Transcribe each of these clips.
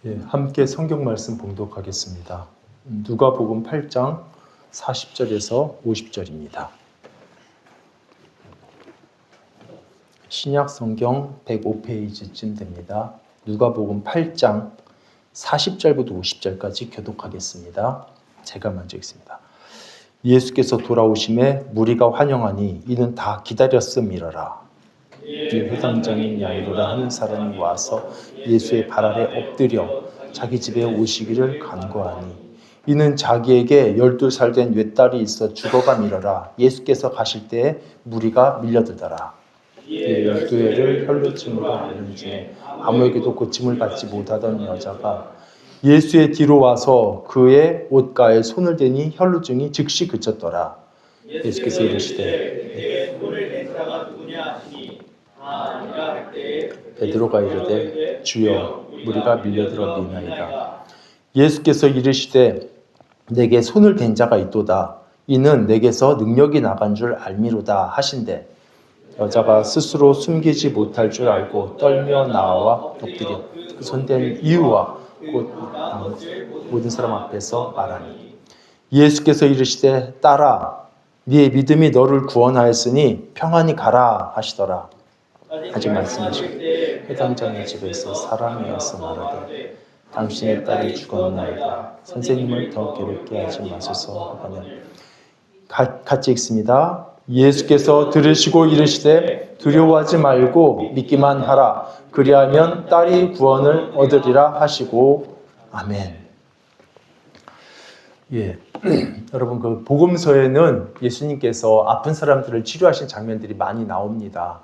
예, 함께 성경 말씀 봉독하겠습니다. 누가복음 8장 40절에서 50절입니다. 신약 성경 105페이지쯤 됩니다. 누가복음 8장 40절부터 50절까지 교독하겠습니다. 제가 먼저 읽습니다. 예수께서 돌아오심에 무리가 환영하니 이는 다 기다렸음이러라. 회당장인 야이로라 하는 사람이 와서 예수의 발 아래 엎드려 자기 집에 오시기를 간구하니 이는 자기에게 12살 된 외딸이 있어 죽어감이러라. 예수께서 가실 때에 무리가 밀려들더라. 12해를 혈루증으로 앓는 중에 아무에게도 고침을 받지 못하던 여자가 예수의 뒤로 와서 그의 옷가에 손을 대니 혈루증이 즉시 그쳤더라. 예수께서 이르시되 베드로가 이르되 주여 무리가 밀려들어 미나이다. 예수께서 이르시되 내게 손을 댄 자가 있도다. 이는 내게서 능력이 나간 줄 알미로다 하신대 여자가 스스로 숨기지 못할 줄 알고 떨며 나와 엎드려 그 손댄 이유와 곧 모든 사람 앞에서 말하니 예수께서 이르시되 딸아 네 믿음이 너를 구원하였으니 평안히 가라 하시더라. 아직 말씀하실 회당장의 집에서 사람이 와서 말하되 당신의 딸이 죽었나이다. 선생님을 더 괴롭게 하지 마소서 하면 같이 읽습니다. 예수께서 들으시고 이르시되 두려워하지 말고 믿기만 하라. 그리하면 딸이 구원을 얻으리라 하시고 아멘. 예, 여러분 그 복음서에는 예수님께서 아픈 사람들을 치료하신 장면들이 많이 나옵니다.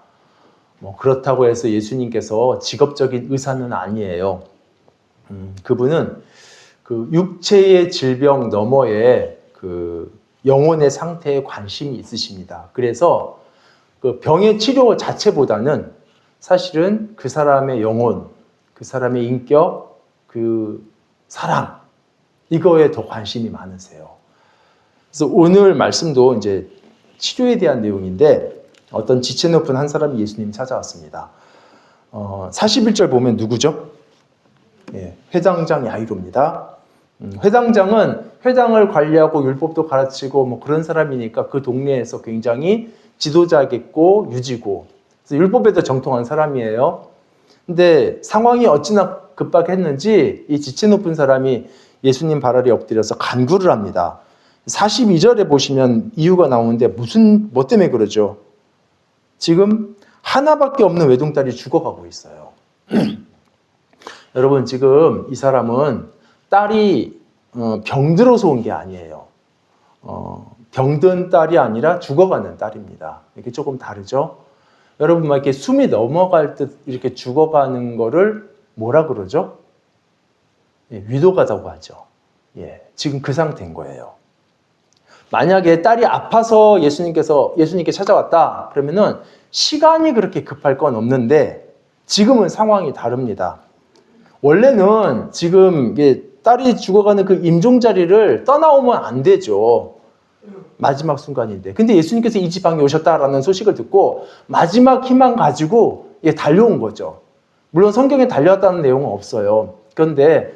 그렇다고 해서 예수님께서 직업적인 의사는 아니에요. 그분은 그 육체의 질병 너머에 그 영혼의 상태에 관심이 있으십니다. 그래서 그 병의 치료 자체보다는 사실은 그 사람의 영혼, 그 사람의 인격, 그 사랑 이거에 더 관심이 많으세요. 그래서 오늘 말씀도 이제 치료에 대한 내용인데 어떤 지체 높은 한 사람이 예수님 찾아왔습니다. 41절 보면 누구죠? 예, 회당장 야이로입니다. 회당장은 회당을 관리하고 율법도 가르치고 그런 사람이니까 그 동네에서 굉장히 지도자겠고 유지고 그래서 율법에도 정통한 사람이에요. 근데 상황이 어찌나 급박했는지 이 지체 높은 사람이 예수님 발 아래 엎드려서 간구를 합니다. 42절에 보시면 이유가 나오는데 뭐 때문에 그러죠? 지금 하나밖에 없는 외동딸이 죽어가고 있어요. 여러분 지금 이 사람은 딸이 병들어서 온 게 아니에요. 병든 딸이 아니라 죽어가는 딸입니다. 이게 조금 다르죠? 여러분 막 이렇게 숨이 넘어갈 듯 이렇게 죽어가는 거를 뭐라 그러죠? 예, 위도가다고 하죠. 예, 지금 그 상태인 거예요. 만약에 딸이 아파서 예수님께 찾아왔다 그러면은 시간이 그렇게 급할 건 없는데 지금은 상황이 다릅니다. 원래는 지금 딸이 죽어가는 그 임종 자리를 떠나오면 안 되죠. 마지막 순간인데. 근데 예수님께서 이 지방에 오셨다라는 소식을 듣고 마지막 희망 가지고 달려온 거죠. 물론 성경에 달려왔다는 내용은 없어요. 그런데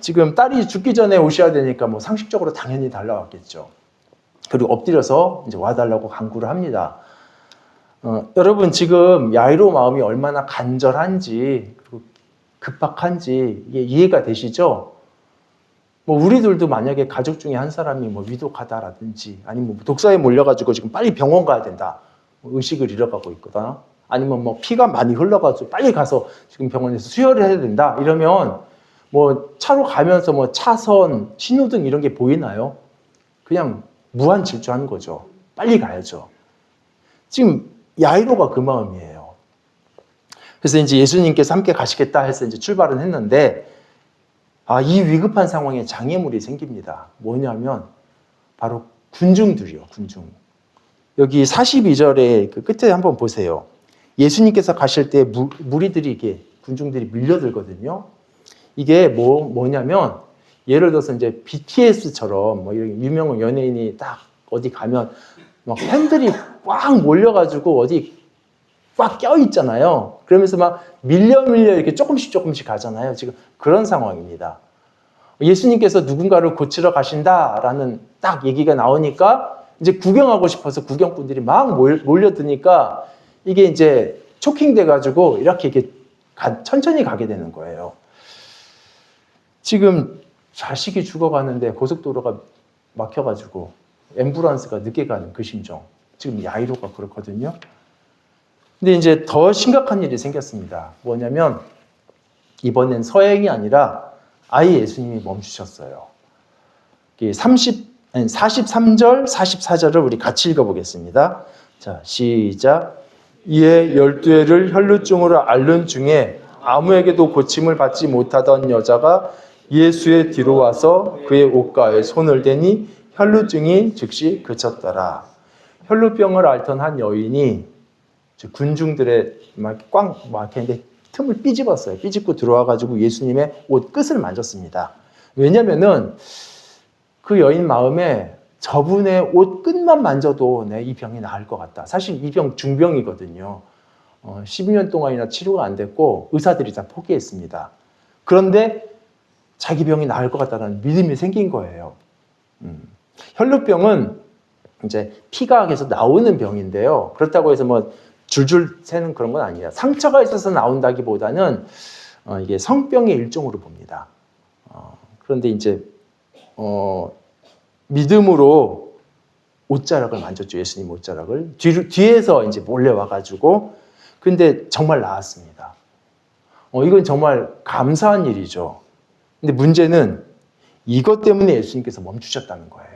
지금 딸이 죽기 전에 오셔야 되니까 상식적으로 당연히 달려왔겠죠. 그리고 엎드려서 이제 와달라고 간구를 합니다. 여러분 지금 야이로 마음이 얼마나 간절한지 그리고 급박한지 이게 이해가 되시죠? 우리들도 만약에 가족 중에 한 사람이 위독하다라든지 아니면 독사에 몰려가지고 지금 빨리 병원 가야 된다. 의식을 잃어가고 있거나 아니면 피가 많이 흘러가지고 빨리 가서 지금 병원에서 수혈을 해야 된다. 이러면 차로 가면서 차선, 신호등 이런 게 보이나요? 그냥 무한 질주하는 거죠. 빨리 가야죠. 지금 야이로가 그 마음이에요. 그래서 이제 예수님께서 함께 가시겠다 해서 이제 출발은 했는데 이 위급한 상황에 장애물이 생깁니다. 뭐냐면 바로 군중들이요. 군중. 여기 42절에 그 끝에 한번 보세요. 예수님께서 가실 때 무리들이 군중들이 밀려들거든요. 이게 뭐냐면 예를 들어서 이제 BTS처럼 이런 유명 연예인이 딱 어디 가면 팬들이 꽉 몰려가지고 어디 꽉 껴있잖아요. 그러면서 밀려 이렇게 조금씩 가잖아요. 지금 그런 상황입니다. 예수님께서 누군가를 고치러 가신다라는 딱 얘기가 나오니까 이제 구경하고 싶어서 구경꾼들이 막 몰려드니까 이게 이제 초킹돼가지고 이렇게 천천히 가게 되는 거예요. 지금 자식이 죽어가는데 고속도로가 막혀가지고 앰뷸런스가 늦게 가는 그 심정. 지금 야이로가 그렇거든요. 근데 이제 더 심각한 일이 생겼습니다. 뭐냐면 이번엔 서행이 아니라 아예 예수님이 멈추셨어요. 43절, 44절을 우리 같이 읽어보겠습니다. 자, 시작. 이에 12회를 혈루증으로 앓는 중에 아무에게도 고침을 받지 못하던 여자가 예수의 뒤로 와서 그의 옷가에 손을 대니 혈루증이 즉시 그쳤더라. 혈루병을 앓던 한 여인이 군중들의 막 했는데 틈을 삐집었어요. 삐집고 들어와가지고 예수님의 옷 끝을 만졌습니다. 왜냐면은 그 여인 마음에 저분의 옷 끝만 만져도 이 병이 나을 것 같다. 사실 이 병 중병이거든요. 12년 동안이나 치료가 안 됐고 의사들이 다 포기했습니다. 그런데 자기 병이 나을 것 같다는 믿음이 생긴 거예요. 혈루병은 이제 피가 계속 나오는 병인데요. 그렇다고 해서 뭐 줄줄 새는 그런 건 아니에요. 상처가 있어서 나온다기보다는 이게 성병의 일종으로 봅니다. 그런데 이제 믿음으로 옷자락을 만졌죠. 예수님 옷자락을 뒤에서 이제 몰래 와가지고 근데 정말 나았습니다. 이건 정말 감사한 일이죠. 근데 문제는 이것 때문에 예수님께서 멈추셨다는 거예요.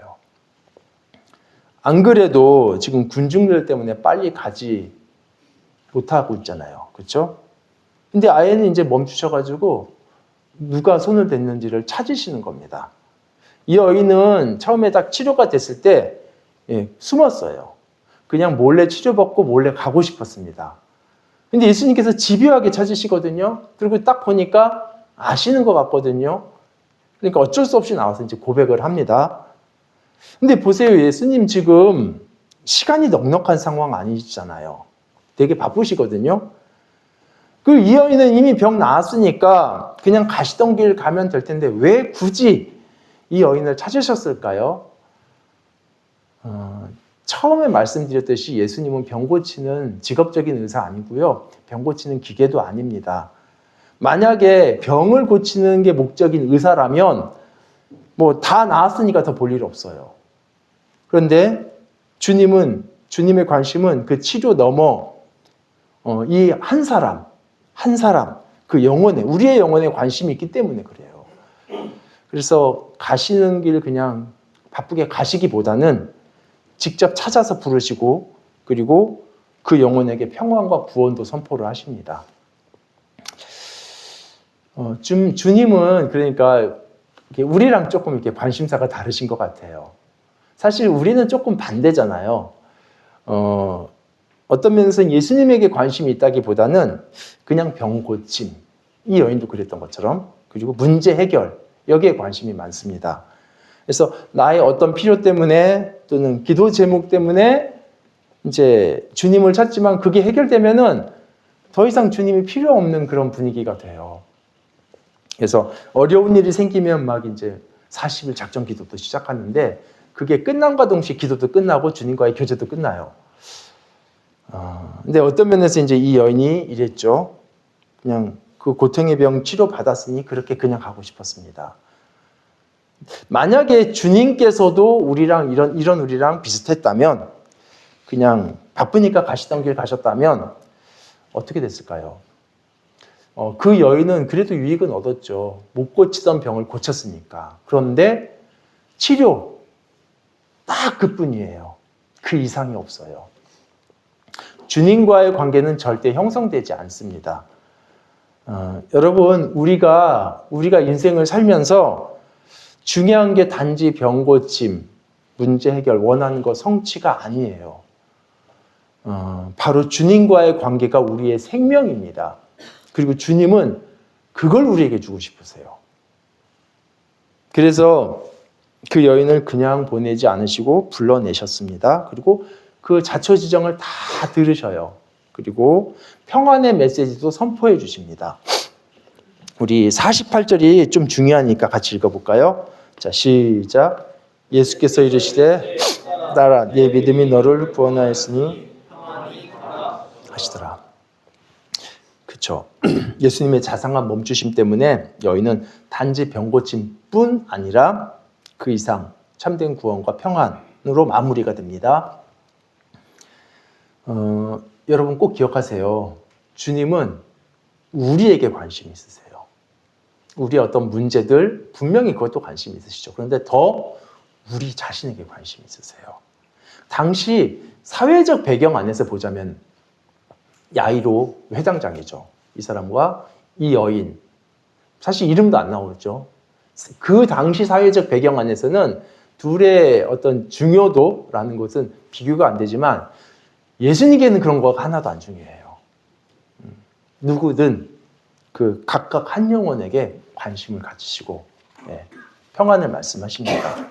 안 그래도 지금 군중들 때문에 빨리 가지 못하고 있잖아요. 그렇죠? 근데 아예는 이제 멈추셔가지고 누가 손을 댔는지를 찾으시는 겁니다. 이 여인은 처음에 딱 치료가 됐을 때 숨었어요. 그냥 몰래 치료받고 몰래 가고 싶었습니다. 근데 예수님께서 집요하게 찾으시거든요. 그리고 딱 보니까 아시는 것 같거든요. 그러니까 어쩔 수 없이 나와서 이제 고백을 합니다. 근데 보세요. 예수님 지금 시간이 넉넉한 상황 아니시잖아요. 되게 바쁘시거든요. 이 여인은 이미 병 나았으니까 그냥 가시던 길 가면 될 텐데 왜 굳이 이 여인을 찾으셨을까요? 처음에 말씀드렸듯이 예수님은 병 고치는 직업적인 의사 아니고요. 병 고치는 기계도 아닙니다. 만약에 병을 고치는 게 목적인 의사라면 뭐 다 나았으니까 더 볼 일 없어요. 그런데 주님의 관심은 그 치료 넘어 이 한 사람 그 영혼에 우리의 영혼에 관심이 있기 때문에 그래요. 그래서 가시는 길 그냥 바쁘게 가시기보다는 직접 찾아서 부르시고 그리고 그 영혼에게 평안과 구원도 선포를 하십니다. 주님은 그러니까 우리랑 조금 이렇게 관심사가 다르신 것 같아요. 사실 우리는 조금 반대잖아요. 어떤 면에서 예수님에게 관심이 있다기보다는 그냥 병 고침, 이 여인도 그랬던 것처럼, 그리고 문제 해결, 여기에 관심이 많습니다. 그래서 나의 어떤 필요 때문에 또는 기도 제목 때문에 이제 주님을 찾지만 그게 해결되면은 더 이상 주님이 필요 없는 그런 분위기가 돼요. 그래서 어려운 일이 생기면 막 이제 40일 작전 기도도 시작하는데 그게 끝남과 동시에 기도도 끝나고 주님과의 교제도 끝나요. 근데 어떤 면에서 이제 이 여인이 이랬죠. 그냥 그 고통의 병 치료 받았으니 그렇게 그냥 가고 싶었습니다. 만약에 주님께서도 우리랑 이런 우리랑 비슷했다면 그냥 바쁘니까 가시던 길 가셨다면 어떻게 됐을까요? 그 여인은 그래도 유익은 얻었죠. 못 고치던 병을 고쳤으니까. 그런데 치료 딱 그뿐이에요. 그 이상이 없어요. 주님과의 관계는 절대 형성되지 않습니다. 여러분 우리가 인생을 살면서 중요한 게 단지 병 고침, 문제 해결, 원하는 거 성취가 아니에요. 바로 주님과의 관계가 우리의 생명입니다. 그리고 주님은 그걸 우리에게 주고 싶으세요. 그래서 그 여인을 그냥 보내지 않으시고 불러내셨습니다. 그리고 그 자초지정을 다 들으셔요. 그리고 평안의 메시지도 선포해 주십니다. 우리 48절이 좀 중요하니까 같이 읽어볼까요? 자, 시작. 예수께서 이르시되 따라 네 믿음이 너를 구원하였으니 하시더라. 그렇죠. 예수님의 자상한 멈추심 때문에 여인은 단지 병 고침뿐 아니라 그 이상 참된 구원과 평안으로 마무리가 됩니다. 여러분 꼭 기억하세요. 주님은 우리에게 관심이 있으세요. 우리의 어떤 문제들 분명히 그것도 관심이 있으시죠. 그런데 더 우리 자신에게 관심이 있으세요. 당시 사회적 배경 안에서 보자면 야이로 회당장이죠. 이 사람과 이 여인, 사실 이름도 안 나오죠. 그 당시 사회적 배경 안에서는 둘의 어떤 중요도라는 것은 비교가 안 되지만 예수님께는 그런 거가 하나도 안 중요해요. 누구든 그 각각 한 영혼에게 관심을 가지시고 평안을 말씀하십니다.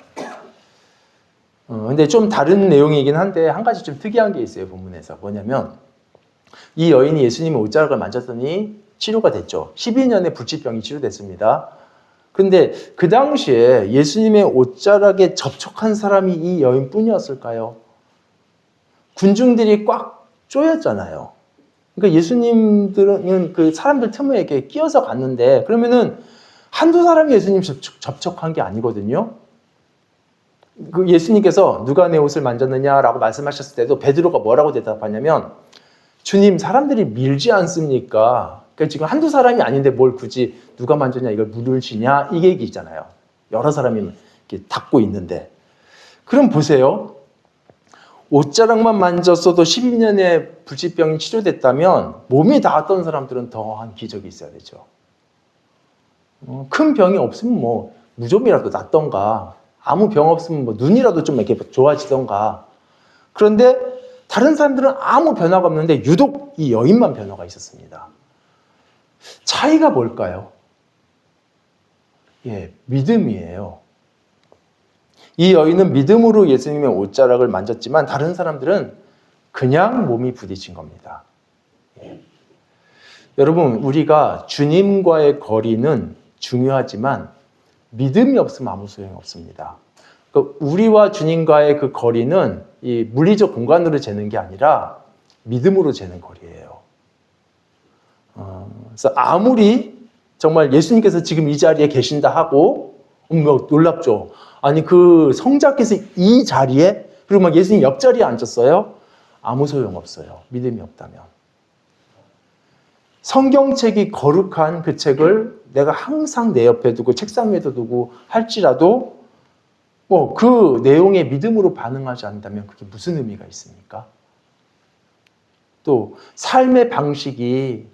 근데 좀 다른 내용이긴 한데 한 가지 좀 특이한 게 있어요. 본문에서 뭐냐면 이 여인이 예수님의 옷자락을 만졌더니 치료가 됐죠. 12년의 불치병이 치료됐습니다. 근데 그 당시에 예수님의 옷자락에 접촉한 사람이 이 여인뿐이었을까요? 군중들이 꽉 쪼였잖아요. 그러니까 예수님들은 그 사람들 틈에 이렇게 끼어서 갔는데 그러면은 한두 사람이 예수님 접촉한 게 아니거든요. 그 예수님께서 누가 내 옷을 만졌느냐라고 말씀하셨을 때도 베드로가 뭐라고 대답하냐면 주님 사람들이 밀지 않습니까? 그러니까 지금 한두 사람이 아닌데 뭘 굳이 누가 만졌냐 이걸 물으시냐 이 얘기 있잖아요. 여러 사람이 이렇게 닦고 있는데 그럼 보세요. 옷자락만 만졌어도 12년의 불치병이 치료됐다면 몸이 닿았던 사람들은 더한 기적이 있어야 되죠. 큰 병이 없으면 뭐 무좀이라도 낫던가 아무 병 없으면 뭐 눈이라도 좀 이렇게 좋아지던가 그런데 다른 사람들은 아무 변화가 없는데 유독 이 여인만 변화가 있었습니다. 차이가 뭘까요? 믿음이에요. 이 여인은 믿음으로 예수님의 옷자락을 만졌지만 다른 사람들은 그냥 몸이 부딪힌 겁니다. 여러분, 우리가 주님과의 거리는 중요하지만 믿음이 없으면 아무 소용이 없습니다. 그러니까 우리와 주님과의 그 거리는 이 물리적 공간으로 재는 게 아니라 믿음으로 재는 거리예요. 그래서 아무리 정말 예수님께서 지금 이 자리에 계신다 하고 놀랍죠. 아니 그 성자께서 이 자리에 그리고 막 예수님 옆자리에 앉았어요. 아무 소용없어요. 믿음이 없다면. 성경책이 거룩한 그 책을 내가 항상 내 옆에 두고 책상 위에도 두고 할지라도 그 내용에 믿음으로 반응하지 않는다면 그게 무슨 의미가 있습니까? 또 삶의 방식이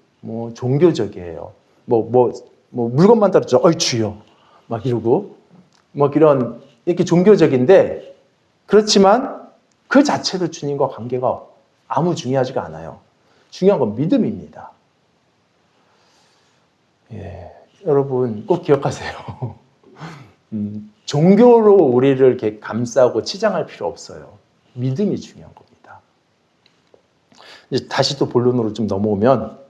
종교적이에요. 물건만 따르죠. 어이 주여 막 이러고 이런 이렇게 종교적인데 그렇지만 그 자체로 주님과 관계가 아무 중요하지가 않아요. 중요한 건 믿음입니다. 여러분 꼭 기억하세요. 종교로 우리를 이렇게 감싸고 치장할 필요 없어요. 믿음이 중요한 겁니다. 이제 다시 또 본론으로 좀 넘어오면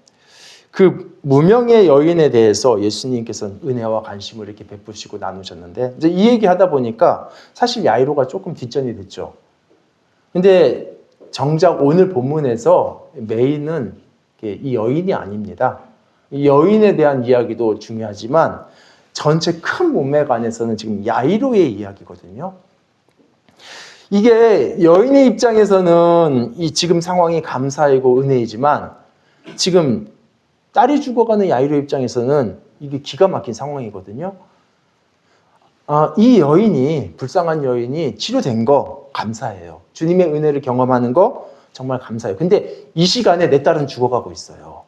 그 무명의 여인에 대해서 예수님께서는 은혜와 관심을 이렇게 베푸시고 나누셨는데 이제 이 얘기하다 보니까 사실 야이로가 조금 뒷전이 됐죠. 근데 정작 오늘 본문에서 메인은 이 여인이 아닙니다. 이 여인에 대한 이야기도 중요하지만 전체 큰 문맥 안에서는 지금 야이로의 이야기거든요. 이게 여인의 입장에서는 이 지금 상황이 감사이고 은혜이지만 지금 딸이 죽어가는 야이로 입장에서는 이게 기가 막힌 상황이거든요. 이 여인이 불쌍한 여인이 치료된 거 감사해요. 주님의 은혜를 경험하는 거 정말 감사해요. 근데 이 시간에 내 딸은 죽어가고 있어요.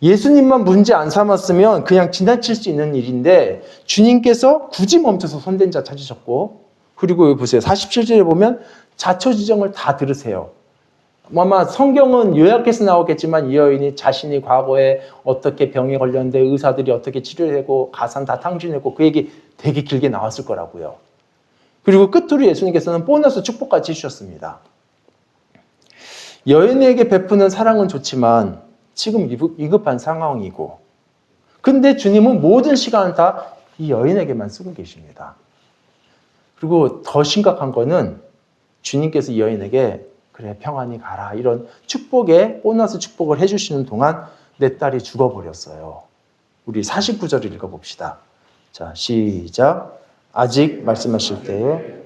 예수님만 문제 안 삼았으면 그냥 지나칠 수 있는 일인데 주님께서 굳이 멈춰서 손댄 자 찾으셨고 그리고 여기 보세요. 47절에 보면 자초지정을 다 들으세요. 아마 성경은 요약해서 나오겠지만 이 여인이 자신이 과거에 어떻게 병에 걸렸는데 의사들이 어떻게 치료하고 가산 다 탕진했고 그 얘기 되게 길게 나왔을 거라고요. 그리고 끝으로 예수님께서는 보너스 축복까지 해주셨습니다. 여인에게 베푸는 사랑은 좋지만 지금 위급한 상황이고 근데 주님은 모든 시간을 다 이 여인에게만 쓰고 계십니다. 그리고 더 심각한 거는 주님께서 이 여인에게 그래 평안히 가라 이런 축복에 보너스 축복을 해주시는 동안 내 딸이 죽어버렸어요. 우리 49절을 읽어봅시다. 자, 시작. 아직 말씀하실 때에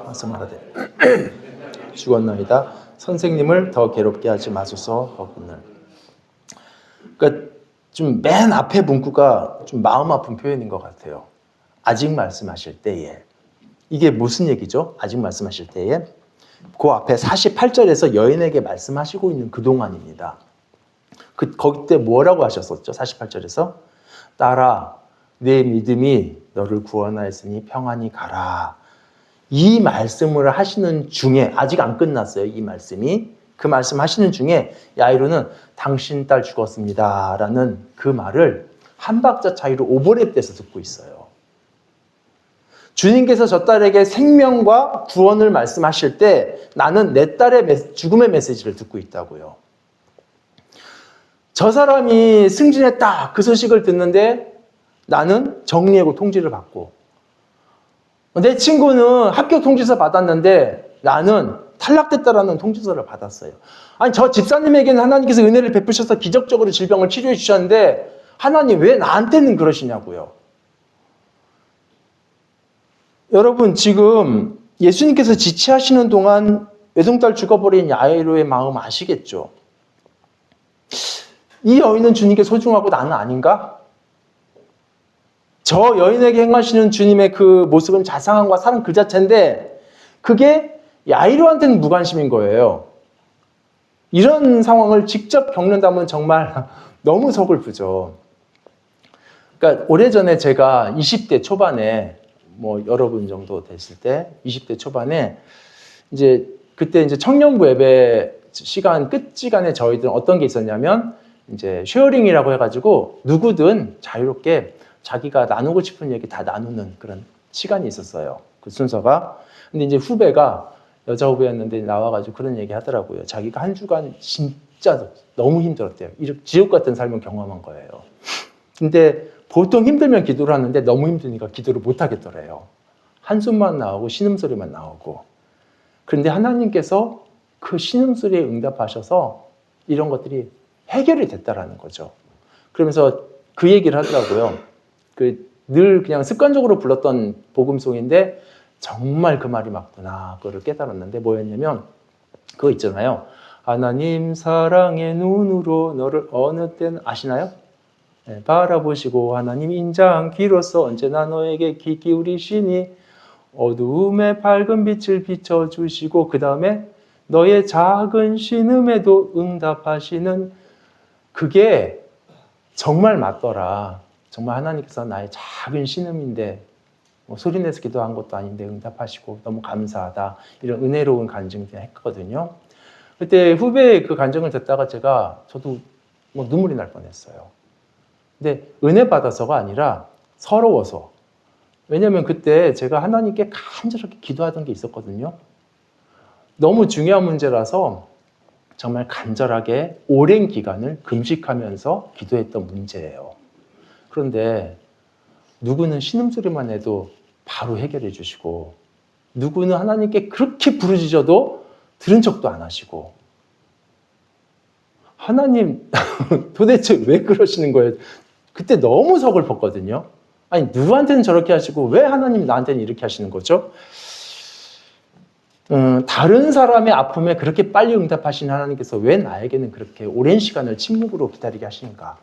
말씀하라되 죽었나이다. 선생님을 더 괴롭게 하지 마소서 하거늘. 그러니까 좀 맨 앞에 문구가 좀 마음 아픈 표현인 것 같아요. 아직 말씀하실 때에. 이게 무슨 얘기죠? 아직 말씀하실 때에. 그 앞에 48절에서 여인에게 말씀하시고 있는 그 동안입니다. 거기 때 뭐라고 하셨었죠? 48절에서 딸아 내 믿음이 너를 구원하였으니 평안히 가라. 이 말씀을 하시는 중에 아직 안 끝났어요. 이 말씀이. 그 말씀 하시는 중에 야이로는 당신 딸 죽었습니다 라는 그 말을 한 박자 차이로 오버랩돼서 듣고 있어요. 주님께서 저 딸에게 생명과 구원을 말씀하실 때 나는 내 딸의 죽음의 메시지를 듣고 있다고요. 저 사람이 승진했다 그 소식을 듣는데 나는 정리해고 통지를 받고 내 친구는 합격 통지서 받았는데 나는 탈락됐다라는 통지서를 받았어요. 아니 저 집사님에게는 하나님께서 은혜를 베푸셔서 기적적으로 질병을 치료해 주셨는데 하나님 왜 나한테는 그러시냐고요. 여러분 지금 예수님께서 지체하시는 동안 외동딸 죽어버린 야이로의 마음 아시겠죠? 이 여인은 주님께 소중하고 나는 아닌가? 저 여인에게 행하시는 주님의 그 모습은 자상함과 사랑 그 자체인데 그게 야이로한테는 무관심인 거예요. 이런 상황을 직접 겪는다면 정말 너무 서글프죠. 그러니까 오래전에 제가 20대 초반에 뭐 여러분 정도 됐을 때 20대 초반에 이제 그때 이제 청년부 예배 시간 끝 시간에 저희들은 어떤 게 있었냐면 이제 쉐어링이라고 해가지고 누구든 자유롭게 자기가 나누고 싶은 얘기 다 나누는 그런 시간이 있었어요. 그 순서가. 근데 이제 후배가 여자 후배였는데 나와가지고 그런 얘기 하더라고요. 자기가 한 주간 진짜 너무 힘들었대요. 이렇게 지옥 같은 삶을 경험한 거예요. 근데 보통 힘들면 기도를 하는데 너무 힘드니까 기도를 못 하겠더래요. 한숨만 나오고 신음소리만 나오고. 그런데 하나님께서 그 신음소리에 응답하셔서 이런 것들이 해결이 됐다라는 거죠. 그러면서 그 얘기를 하더라고요. 늘 그냥 습관적으로 불렀던 복음송인데 정말 그 말이 맞구나. 그거를 깨달았는데 뭐였냐면 그거 있잖아요. 하나님 사랑의 눈으로 너를 어느 때는 아시나요? 네, 바라보시고 하나님 인자한 귀로서 언제나 너에게 귀 기울이시니 어두움에 밝은 빛을 비춰주시고 그 다음에 너의 작은 신음에도 응답하시는 그게 정말 맞더라. 정말 하나님께서 나의 작은 신음인데 뭐 소리내서 기도한 것도 아닌데 응답하시고 너무 감사하다. 이런 은혜로운 간증을 했거든요. 그때 후배의 그 간증을 듣다가 저도 뭐 눈물이 날 뻔했어요. 근데 은혜 받아서가 아니라 서러워서. 왜냐하면 그때 제가 하나님께 간절하게 기도하던 게 있었거든요. 너무 중요한 문제라서 정말 간절하게 오랜 기간을 금식하면서 기도했던 문제예요. 그런데 누구는 신음소리만 해도 바로 해결해 주시고 누구는 하나님께 그렇게 부르짖어도 들은 척도 안 하시고 하나님 도대체 왜 그러시는 거예요? 그때 너무 서글펐거든요. 아니 누구한테는 저렇게 하시고 왜 하나님이 나한테는 이렇게 하시는 거죠? 다른 사람의 아픔에 그렇게 빨리 응답하시는 하나님께서 왜 나에게는 그렇게 오랜 시간을 침묵으로 기다리게 하시는가?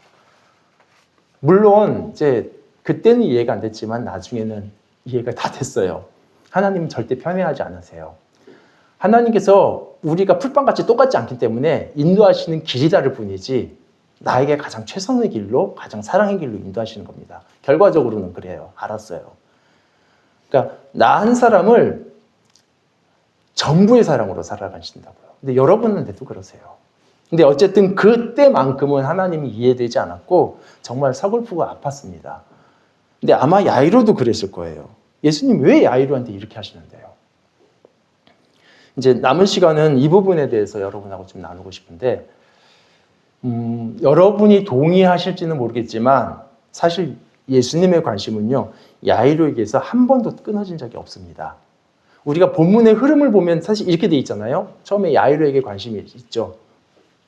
물론 이제 그때는 이해가 안 됐지만 나중에는 이해가 다 됐어요. 하나님은 절대 편애하지 않으세요. 하나님께서 우리가 풀빵같이 똑같지 않기 때문에 인도하시는 길이 다를 뿐이지 나에게 가장 최선의 길로 가장 사랑의 길로 인도하시는 겁니다. 결과적으로는 그래요. 알았어요. 그러니까 나 한 사람을 전부의 사랑으로 살아가신다고요. 근데 여러분한테도 그러세요. 근데 어쨌든 그때만큼은 하나님이 이해되지 않았고 정말 서글프고 아팠습니다. 근데 아마 야이로도 그랬을 거예요. 예수님 왜 야이로한테 이렇게 하시는데요? 이제 남은 시간은 이 부분에 대해서 여러분하고 좀 나누고 싶은데 여러분이 동의하실지는 모르겠지만 사실 예수님의 관심은요, 야이로에게서 한 번도 끊어진 적이 없습니다. 우리가 본문의 흐름을 보면 사실 이렇게 돼 있잖아요. 처음에 야이로에게 관심이 있죠.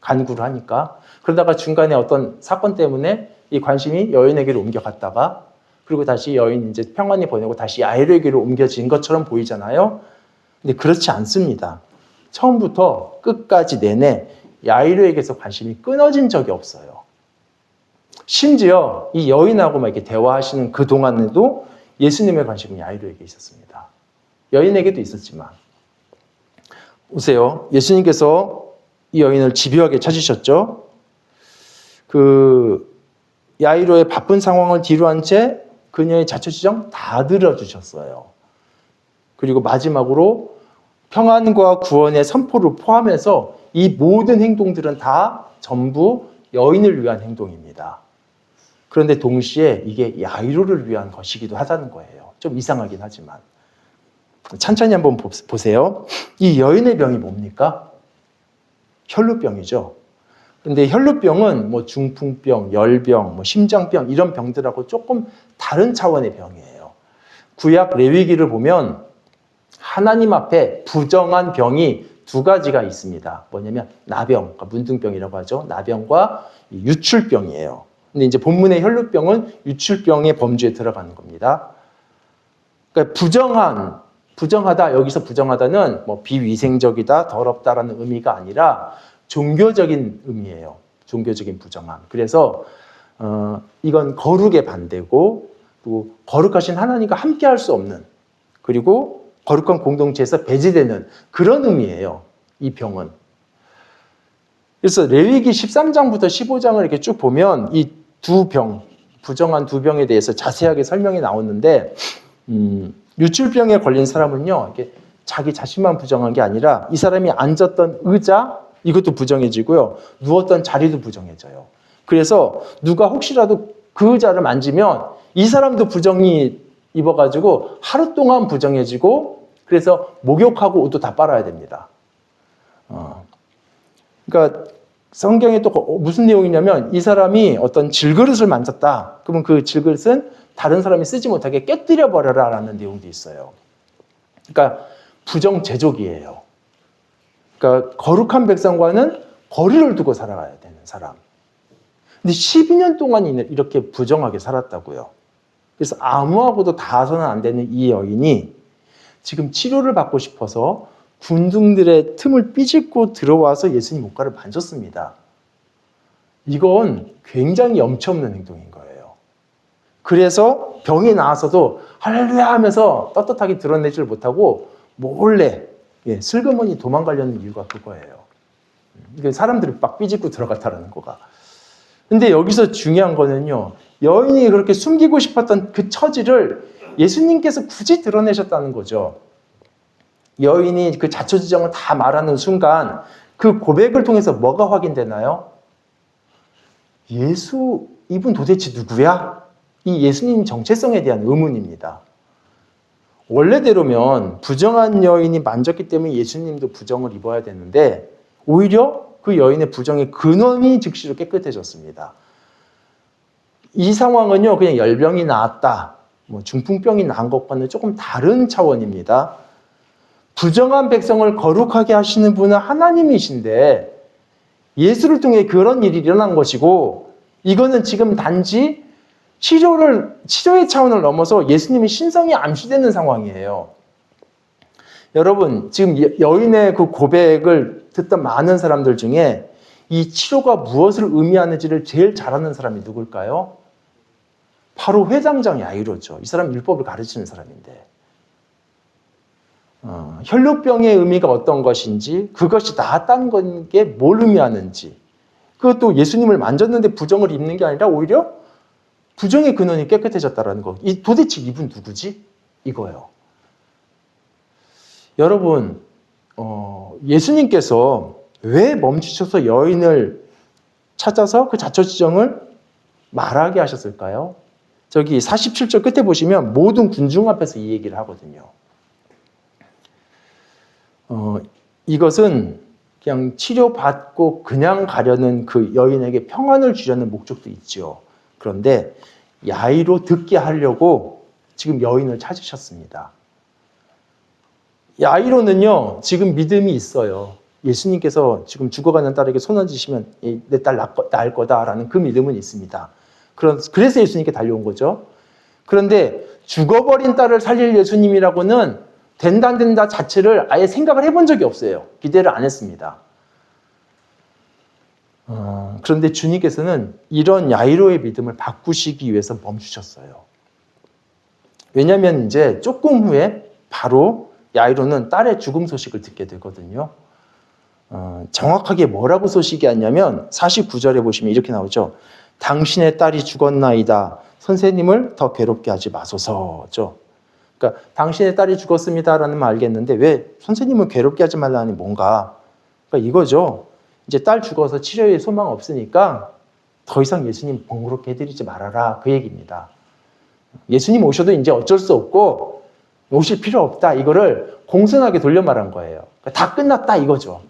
간구를 하니까. 그러다가 중간에 어떤 사건 때문에 이 관심이 여인에게로 옮겨갔다가 그리고 다시 여인 이제 평안히 보내고 다시 야이로에게로 옮겨진 것처럼 보이잖아요. 근데 그렇지 않습니다. 처음부터 끝까지 내내 야이로에게서 관심이 끊어진 적이 없어요. 심지어 이 여인하고 막 이렇게 대화하시는 그 동안에도 예수님의 관심은 야이로에게 있었습니다. 여인에게도 있었지만. 보세요. 예수님께서 이 여인을 집요하게 찾으셨죠. 그 야이로의 바쁜 상황을 뒤로한 채 그녀의 자초지정 다 들어주셨어요. 그리고 마지막으로 평안과 구원의 선포를 포함해서 이 모든 행동들은 다 전부 여인을 위한 행동입니다. 그런데 동시에 이게 야이로를 위한 것이기도 하다는 거예요. 좀 이상하긴 하지만. 천천히 한번 보세요. 이 여인의 병이 뭡니까? 혈루병이죠. 근데 혈루병은 뭐 중풍병, 열병, 뭐 심장병 이런 병들하고 조금 다른 차원의 병이에요. 구약 레위기를 보면 하나님 앞에 부정한 병이 두 가지가 있습니다. 뭐냐면 나병, 그러니까 문둥병이라고 하죠. 나병과 유출병이에요. 근데 이제 본문의 혈루병은 유출병의 범주에 들어가는 겁니다. 그러니까 부정하다, 여기서 부정하다는 뭐 비위생적이다, 더럽다라는 의미가 아니라 종교적인 의미예요. 종교적인 부정함. 그래서 이건 거룩의 반대고 또 거룩하신 하나님과 함께 할 수 없는 그리고 거룩한 공동체에서 배제되는 그런 의미예요. 이 병은. 그래서 레위기 13장부터 15장을 이렇게 쭉 보면 이 두 병, 부정한 두 병에 대해서 자세하게 설명이 나오는데 유출병에 걸린 사람은요, 이렇게 자기 자신만 부정한 게 아니라 이 사람이 앉았던 의자 이것도 부정해지고요, 누웠던 자리도 부정해져요. 그래서 누가 혹시라도 그 의자를 만지면 이 사람도 부정이 입어가지고 하루 동안 부정해지고 그래서 목욕하고 옷도 다 빨아야 됩니다. 그러니까 성경에 또 무슨 내용이냐면 이 사람이 어떤 질그릇을 만졌다. 그러면 그 질그릇은 다른 사람이 쓰지 못하게 깨뜨려 버려라 라는 내용도 있어요. 그러니까 부정제족이에요. 그러니까 거룩한 백성과는 거리를 두고 살아가야 되는 사람. 근데 12년 동안 이렇게 부정하게 살았다고요. 그래서 아무하고도 닿아서는 안 되는 이 여인이 지금 치료를 받고 싶어서 군중들의 틈을 삐집고 들어와서 예수님 옷가를 만졌습니다. 이건 굉장히 염치 없는 행동인 거예요. 그래서 병이 나와서도 할렐루야 하면서 떳떳하게 드러내지를 못하고 몰래 슬그머니 도망가려는 이유가 그거예요. 사람들이 막 삐집고 들어갔다는 거가. 근데 여기서 중요한 거는요, 여인이 그렇게 숨기고 싶었던 그 처지를 예수님께서 굳이 드러내셨다는 거죠. 여인이 그 자초지정을 다 말하는 순간 그 고백을 통해서 뭐가 확인되나요? 이분 도대체 누구야? 이 예수님 정체성에 대한 의문입니다. 원래대로면 부정한 여인이 만졌기 때문에 예수님도 부정을 입어야 되는데 오히려 그 여인의 부정의 근원이 즉시로 깨끗해졌습니다. 이 상황은요, 그냥 열병이 나았다, 뭐 중풍병이 난 것과는 조금 다른 차원입니다. 부정한 백성을 거룩하게 하시는 분은 하나님이신데 예수를 통해 그런 일이 일어난 것이고 이거는 지금 단지 치료의 차원을 넘어서 예수님의 신성이 암시되는 상황이에요. 여러분, 지금 여인의 그 고백을 듣던 많은 사람들 중에 이 치료가 무엇을 의미하는지를 제일 잘 아는 사람이 누굴까요? 바로 회당장 야이로죠. 이 사람 율법을 가르치는 사람인데. 혈루병의 의미가 어떤 것인지, 그것이 나았다는 게 뭘 의미하는지, 그것도 예수님을 만졌는데 부정을 입는 게 아니라 오히려 부정의 근원이 깨끗해졌다는 거. 도대체 이분 누구지? 이거예요. 여러분, 예수님께서 왜 멈추셔서 여인을 찾아서 그 자초지정을 말하게 하셨을까요? 저기 47절 끝에 보시면 모든 군중 앞에서 이 얘기를 하거든요. 이것은 그냥 치료받고 그냥 가려는 그 여인에게 평안을 주려는 목적도 있죠. 그런데 야이로 듣게 하려고 지금 여인을 찾으셨습니다. 야이로는요, 지금 믿음이 있어요. 예수님께서 지금 죽어가는 딸에게 손 얹으시면 내 딸 나을 거다라는 그 믿음은 있습니다. 그래서 예수님께 달려온 거죠. 그런데 죽어버린 딸을 살릴 예수님이라고는 된다 안 된다 자체를 아예 생각을 해본 적이 없어요. 기대를 안 했습니다. 그런데 주님께서는 이런 야이로의 믿음을 바꾸시기 위해서 멈추셨어요. 왜냐하면 이제 조금 후에 바로 야이로는 딸의 죽음 소식을 듣게 되거든요. 정확하게 뭐라고 소식이 왔냐면 49절에 보시면 이렇게 나오죠. 당신의 딸이 죽었나이다. 선생님을 더 괴롭게 하지 마소서죠. 그러니까 당신의 딸이 죽었습니다라는 말 알겠는데 왜 선생님을 괴롭게 하지 말라니 뭔가. 그러니까 이거죠. 이제 딸 죽어서 치료에 소망 없으니까 더 이상 예수님 번거롭게 해드리지 말아라 그 얘기입니다. 예수님 오셔도 이제 어쩔 수 없고 오실 필요 없다. 이거를 공손하게 돌려 말한 거예요. 그러니까 다 끝났다 이거죠.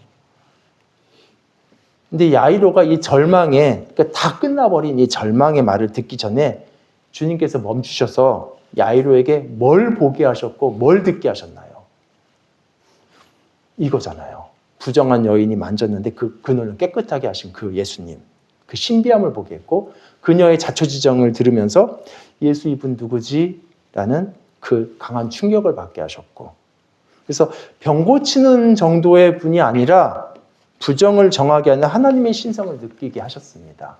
근데 야이로가 이 절망에, 그러니까 다 끝나버린 이 절망의 말을 듣기 전에 주님께서 멈추셔서 야이로에게 뭘 보게 하셨고 뭘 듣게 하셨나요? 이거잖아요. 부정한 여인이 만졌는데 그 눈을 깨끗하게 하신 그 예수님. 그 신비함을 보게 했고 그녀의 자초지정을 들으면서 예수 이분 누구지? 라는 그 강한 충격을 받게 하셨고 그래서 병 고치는 정도의 분이 아니라 부정을 정하게 하는 하나님의 신성을 느끼게 하셨습니다.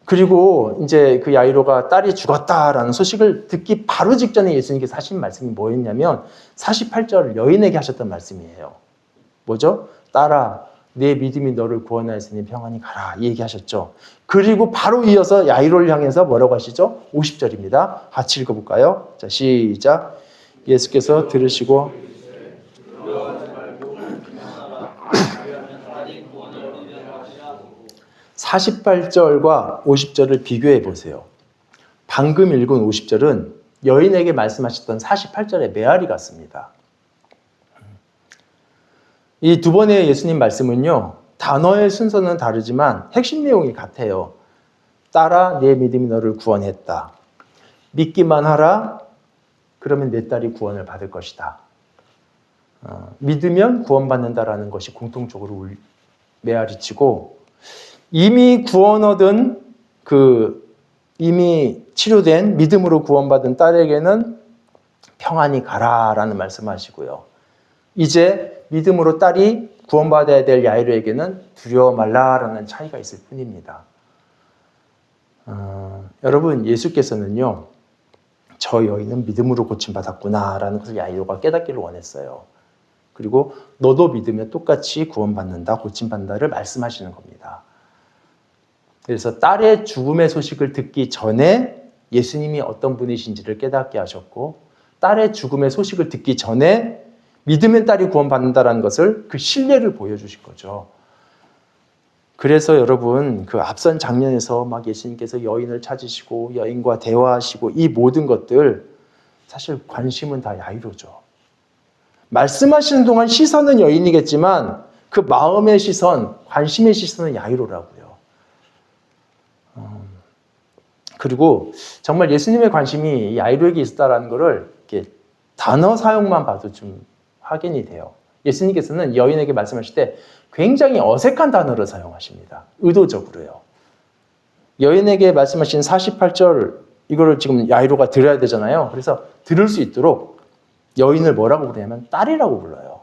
그리고 이제 그 야이로가 딸이 죽었다라는 소식을 듣기 바로 직전에 예수님께서 하신 말씀이 뭐였냐면 48절 여인에게 하셨던 말씀이에요. 뭐죠? 딸아, 내 믿음이 너를 구원하였으니 평안히 가라 이 얘기하셨죠. 그리고 바로 이어서 야이로를 향해서 뭐라고 하시죠? 50절입니다. 같이 읽어볼까요? 자, 시작. 예수께서 들으시고 48절과 50절을 비교해 보세요. 방금 읽은 50절은 여인에게 말씀하셨던 48절의 메아리 같습니다. 이 두 번의 예수님 말씀은요. 단어의 순서는 다르지만 핵심 내용이 같아요. 딸아, 내 믿음이 너를 구원했다. 믿기만 하라. 그러면 내 딸이 구원을 받을 것이다. 믿으면 구원받는다라는 것이 공통적으로 메아리치고 이미 구원 얻은 이미 치료된 믿음으로 구원받은 딸에게는 평안히 가라라는 말씀하시고요. 이제 믿음으로 딸이 구원받아야 될 야이로에게는 두려워 말라라는 차이가 있을 뿐입니다. 여러분 예수께서는요. 저 여인은 믿음으로 고침받았구나라는 것을 야이로가 깨닫기를 원했어요. 그리고 너도 믿으면 똑같이 구원받는다, 고침받는다를 말씀하시는 겁니다. 그래서 딸의 죽음의 소식을 듣기 전에 예수님이 어떤 분이신지를 깨닫게 하셨고 딸의 죽음의 소식을 듣기 전에 믿으면 딸이 구원받는다는 것을 그 신뢰를 보여주신 거죠. 그래서 여러분 그 앞선 장면에서 막 예수님께서 여인을 찾으시고 여인과 대화하시고 이 모든 것들 사실 관심은 다 야이로죠. 말씀하시는 동안 시선은 여인이겠지만 그 마음의 시선, 관심의 시선은 야이로라고요. 그리고 정말 예수님의 관심이 야이로에게 있었다는 것을 이렇게 단어 사용만 봐도 좀 확인이 돼요. 예수님께서는 여인에게 말씀하실 때 굉장히 어색한 단어를 사용하십니다. 의도적으로요. 여인에게 말씀하신 48절 이거를 지금 야이로가 들어야 되잖아요. 그래서 들을 수 있도록 여인을 뭐라고 부르냐면 딸이라고 불러요.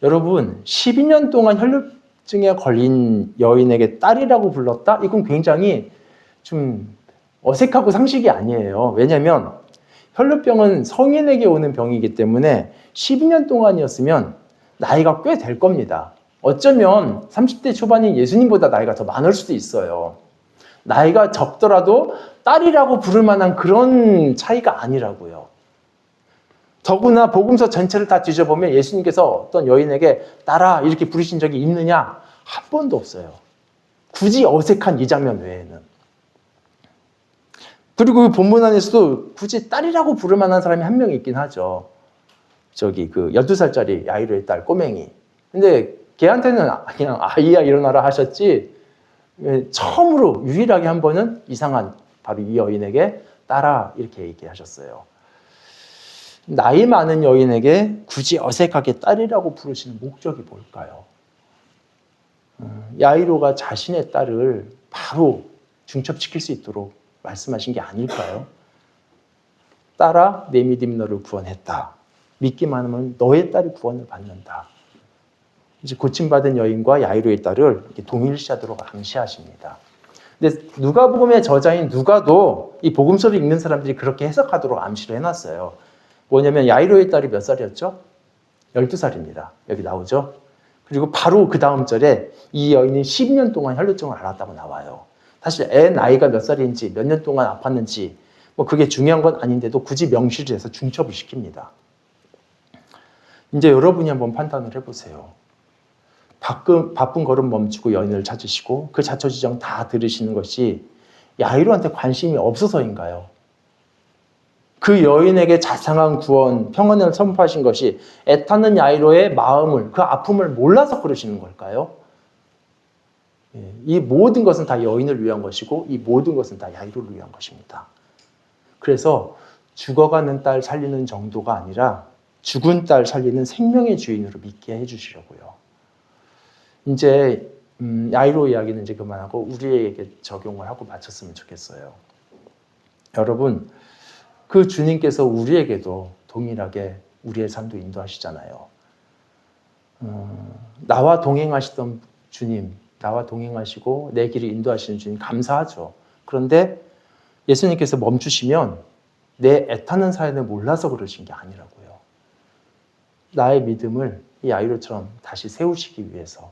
여러분 12년 동안 혈루증에 걸린 여인에게 딸이라고 불렀다? 이건 굉장히 좀 어색하고 상식이 아니에요. 왜냐하면 혈루병은 성인에게 오는 병이기 때문에 12년 동안이었으면 나이가 꽤 될 겁니다. 어쩌면 30대 초반인 예수님보다 나이가 더 많을 수도 있어요. 나이가 적더라도 딸이라고 부를 만한 그런 차이가 아니라고요. 더구나 복음서 전체를 다 뒤져보면 예수님께서 어떤 여인에게 딸아 이렇게 부르신 적이 있느냐? 한 번도 없어요. 굳이 어색한 이 장면 외에는. 그리고 본문 안에서도 굳이 딸이라고 부를 만한 사람이 한 명 있긴 하죠. 그 12살짜리 야이로의 딸 꼬맹이. 근데 걔한테는 그냥 아이야 일어나라 하셨지, 처음으로 유일하게 한 번은 이상한 바로 이 여인에게 딸아 이렇게 얘기하셨어요. 나이 많은 여인에게 굳이 어색하게 딸이라고 부르시는 목적이 뭘까요? 야이로가 자신의 딸을 바로 중첩시킬 수 있도록 말씀하신 게 아닐까요? 딸아, 내 믿음이 너를 구원했다. 믿기만 하면 너의 딸이 구원을 받는다. 이제 고침받은 여인과 야이로의 딸을 이렇게 동일시하도록 암시하십니다. 근데 누가복음의 저자인 누가도 이 복음서를 읽는 사람들이 그렇게 해석하도록 암시를 해놨어요. 뭐냐면 야이로의 딸이 몇 살이었죠? 12살입니다. 여기 나오죠? 그리고 바로 그 다음 절에 이 여인이 12년 동안 혈루증을 앓았다고 나와요. 사실 애 나이가 몇 살인지 몇 년 동안 아팠는지 뭐 그게 중요한 건 아닌데도 굳이 명시를 해서 중첩을 시킵니다. 이제 여러분이 한번 판단을 해보세요. 바쁜 걸음 멈추고 여인을 찾으시고 그 자초지정 다 들으시는 것이 야이로한테 관심이 없어서인가요? 그 여인에게 자상한 구원, 평안을 선포하신 것이 애타는 야이로의 마음을, 그 아픔을 몰라서 그러시는 걸까요? 이 모든 것은 다 여인을 위한 것이고 이 모든 것은 다 야이로를 위한 것입니다. 그래서 죽어가는 딸 살리는 정도가 아니라 죽은 딸 살리는 생명의 주인으로 믿게 해주시려고요. 이제 야이로 이야기는 이제 그만하고 우리에게 적용을 하고 마쳤으면 좋겠어요. 여러분, 그 주님께서 우리에게도 동일하게 우리의 삶도 인도하시잖아요. 나와 동행하시던 주님, 나와 동행하시고 내 길을 인도하시는 주님 감사하죠. 그런데 예수님께서 멈추시면 내 애타는 사연을 몰라서 그러신 게 아니라고요. 나의 믿음을 이 야이로처럼 다시 세우시기 위해서.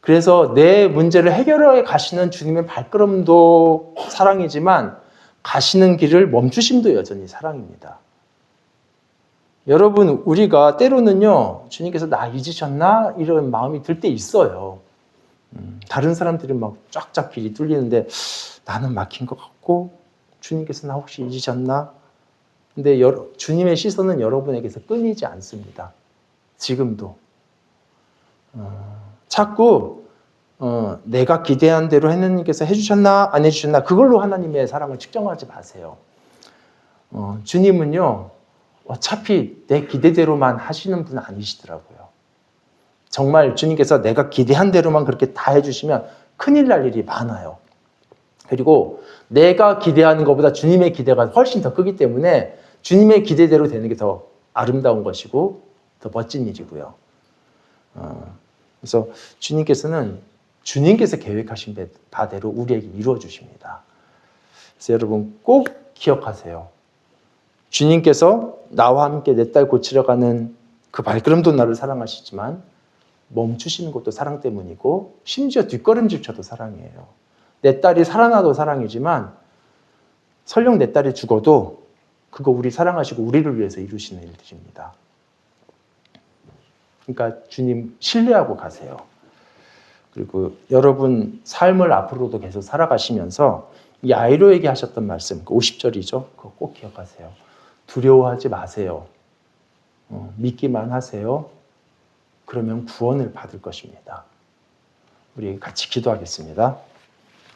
그래서 내 문제를 해결해 가시는 주님의 발걸음도 사랑이지만 가시는 길을 멈추심도 여전히 사랑입니다. 여러분, 우리가 때로는요, 주님께서 나 잊으셨나? 이런 마음이 들 때 있어요. 다른 사람들이 막 쫙쫙 길이 뚫리는데 나는 막힌 것 같고 주님께서 나 혹시 잊으셨나? 근데 주님의 시선은 여러분에게서 끊이지 않습니다. 지금도. 자꾸 내가 기대한 대로 하나님께서 해주셨나 안 해주셨나 그걸로 하나님의 사랑을 측정하지 마세요. 주님은요 어차피 내 기대대로만 하시는 분은 아니시더라고요. 정말 주님께서 내가 기대한 대로만 그렇게 다 해주시면 큰일 날 일이 많아요. 그리고 내가 기대하는 것보다 주님의 기대가 훨씬 더 크기 때문에 주님의 기대대로 되는 게 더 아름다운 것이고 더 멋진 일이고요. 그래서 주님께서 계획하신 바대로 우리에게 이루어 주십니다. 그래서 여러분 꼭 기억하세요. 주님께서 나와 함께 내 딸 고치러 가는 그 발걸음도 나를 사랑하시지만 멈추시는 것도 사랑 때문이고 심지어 뒷걸음질쳐도 사랑이에요. 내 딸이 살아나도 사랑이지만 설령 내 딸이 죽어도 그거 우리 사랑하시고 우리를 위해서 이루시는 일들입니다. 그러니까 주님 신뢰하고 가세요. 그리고 여러분 삶을 앞으로도 계속 살아가시면서 이 야이로에게 하셨던 말씀, 50절이죠. 그거 꼭 기억하세요. 두려워하지 마세요. 믿기만 하세요. 그러면 구원을 받을 것입니다. 우리 같이 기도하겠습니다.